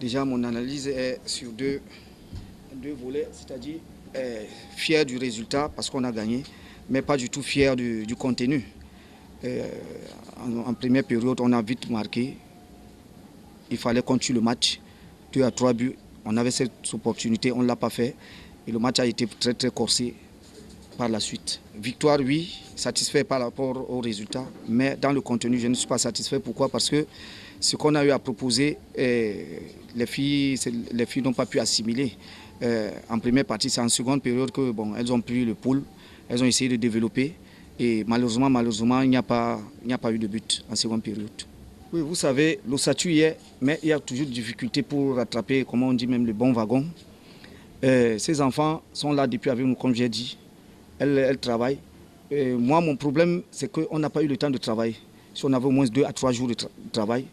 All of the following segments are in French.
Déjà, mon analyse est sur deux volets, c'est-à-dire fier du résultat parce qu'on a gagné, mais pas du tout fier du contenu. En première période, on a vite marqué. Il fallait qu'on tue le match. 2 à 3 buts. On avait cette opportunité, on ne l'a pas fait. Et le match a été très très corsé par la suite. Victoire, oui, satisfait par rapport au résultat, mais dans le contenu, je ne suis pas satisfait. Pourquoi? Parce que ce qu'on a eu à proposer, les filles n'ont pas pu assimiler. En première partie, c'est en seconde période que elles ont pris le pôle, elles ont essayé de développer. Et malheureusement, il n'y a pas eu de but en seconde période. Oui, vous savez, l'ossature y est, mais il y a toujours des difficultés pour rattraper, comment on dit, même le bon wagon. Ces enfants sont là depuis avec nous, comme j'ai dit. Elles travaillent. Moi, mon problème, c'est qu'on n'a pas eu le temps de travailler. Si on avait au moins 2 à 3 jours de travail,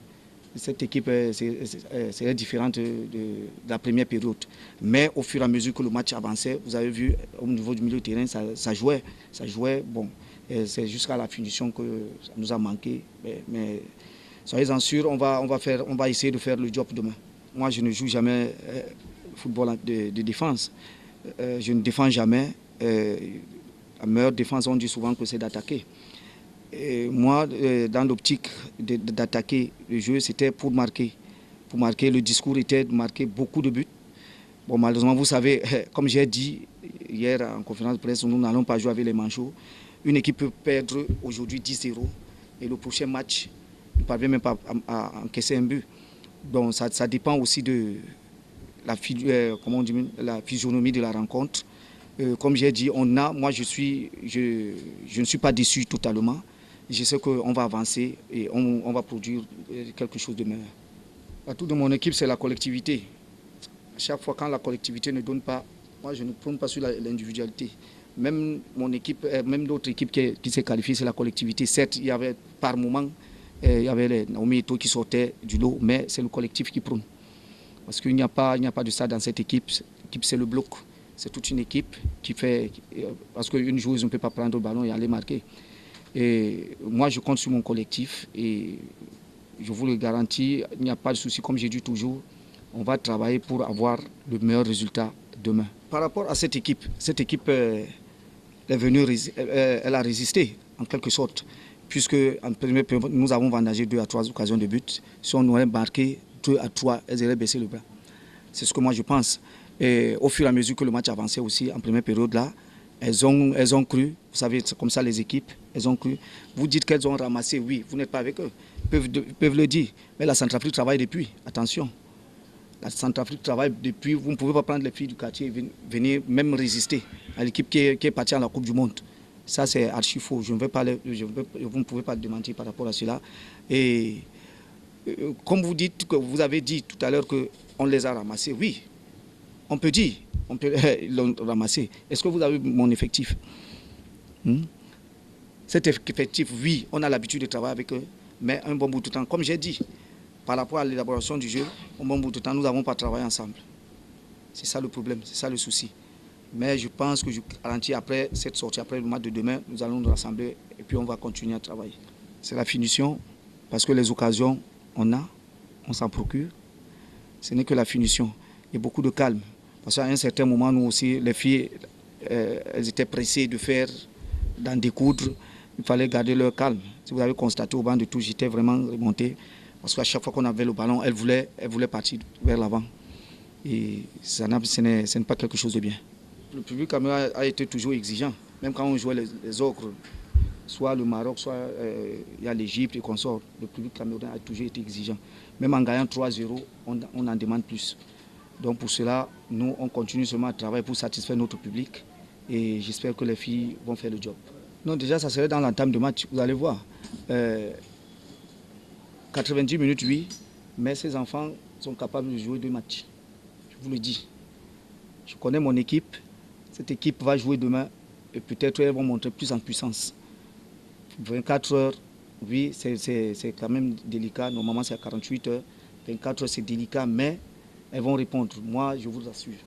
cette équipe serait différente de la première période. Mais au fur et à mesure que le match avançait, vous avez vu, au niveau du milieu de terrain, ça jouait. Bon, c'est jusqu'à la finition que ça nous a manqué. Mais soyez-en sûrs, on va essayer de faire le job demain. Moi, je ne joue jamais football de défense. Je ne défends jamais. La meilleure défense, on dit souvent que c'est d'attaquer. Et moi, dans l'optique d'attaquer le jeu, c'était pour marquer. Pour marquer, le discours était de marquer beaucoup de buts. Bon, malheureusement, vous savez, comme j'ai dit hier en conférence de presse, nous n'allons pas jouer avec les manchots. Une équipe peut perdre aujourd'hui 10-0 et le prochain match ne parvient même pas à encaisser un but. Donc ça dépend aussi de la physionomie de la rencontre. Comme j'ai dit, moi je ne suis pas déçu totalement. Je sais qu'on va avancer et on va produire quelque chose de meilleur. L'atout de mon équipe, c'est la collectivité. Chaque fois quand la collectivité ne donne pas, moi je ne prône pas sur l'individualité. Même mon équipe, même d'autres équipes qui s'est qualifiée, c'est la collectivité. Certes, il y avait par moment, il y avait les Naomi Eto'o qui sortaient du lot, mais c'est le collectif qui prône. Parce qu'il n'y a pas de ça dans cette équipe. L'équipe, c'est le bloc. C'est toute une équipe qui fait... Parce qu'une joueuse ne peut pas prendre le ballon et aller marquer. Et moi, je compte sur mon collectif et je vous le garantis, il n'y a pas de souci. Comme j'ai dit toujours, on va travailler pour avoir le meilleur résultat demain. Par rapport à cette équipe est venue, elle a résisté en quelque sorte. Puisque en première période, nous avons vendagé 2 à 3 occasions de but. Si on aurait marqué 2 à 3, elles auraient baissé le bras. C'est ce que moi je pense. Et au fur et à mesure que le match avançait aussi, en première période là, elles ont cru, vous savez, c'est comme ça les équipes, elles ont cru. Vous dites qu'elles ont ramassé, oui, vous n'êtes pas avec eux, ils peuvent le dire. Mais la Centrafrique travaille depuis, attention. La Centrafrique travaille depuis, vous ne pouvez pas prendre les filles du quartier et venir même résister à l'équipe qui est partie à la Coupe du Monde. Ça c'est archi faux, vous ne pouvez pas démentir par rapport à cela. Et comme vous dites, que vous avez dit tout à l'heure qu'on les a ramassés, oui. On peut dire, ils l'ont ramassé. Est-ce que vous avez mon effectif? Cet effectif, oui, on a l'habitude de travailler avec eux, mais un bon bout de temps, comme j'ai dit, par rapport à l'élaboration du jeu, un bon bout de temps, nous n'avons pas travaillé ensemble. C'est ça le problème, c'est ça le souci. Mais je pense que je garantis après cette sortie, après le match de demain, nous allons nous rassembler et puis on va continuer à travailler. C'est la finition, parce que les occasions, on s'en procure. Ce n'est que la finition. Il y a beaucoup de calme. Parce qu'à un certain moment, nous aussi, les filles, elles étaient pressées d'en découdre. Il fallait garder leur calme. Si vous avez constaté au banc de touche, j'étais vraiment remonté. Parce qu'à chaque fois qu'on avait le ballon, elles voulaient partir vers l'avant. Et ce n'est pas quelque chose de bien. Le public camerounais a été toujours exigeant. Même quand on jouait les ocres, soit le Maroc, soit il y a l'Égypte et consorts, le public camerounais a toujours été exigeant. Même en gagnant 3-0, on en demande plus. Donc pour cela, nous, on continue seulement à travailler pour satisfaire notre public et j'espère que les filles vont faire le job. Non, déjà, ça serait dans l'entame de match, vous allez voir. 90 minutes, oui, mais ces enfants sont capables de jouer 2 matchs. Je vous le dis. Je connais mon équipe. Cette équipe va jouer demain et peut-être elles vont montrer plus en puissance. 24 heures, oui, c'est quand même délicat. Normalement, c'est à 48 heures. 24 heures, c'est délicat, mais elles vont répondre. Moi, je vous assure.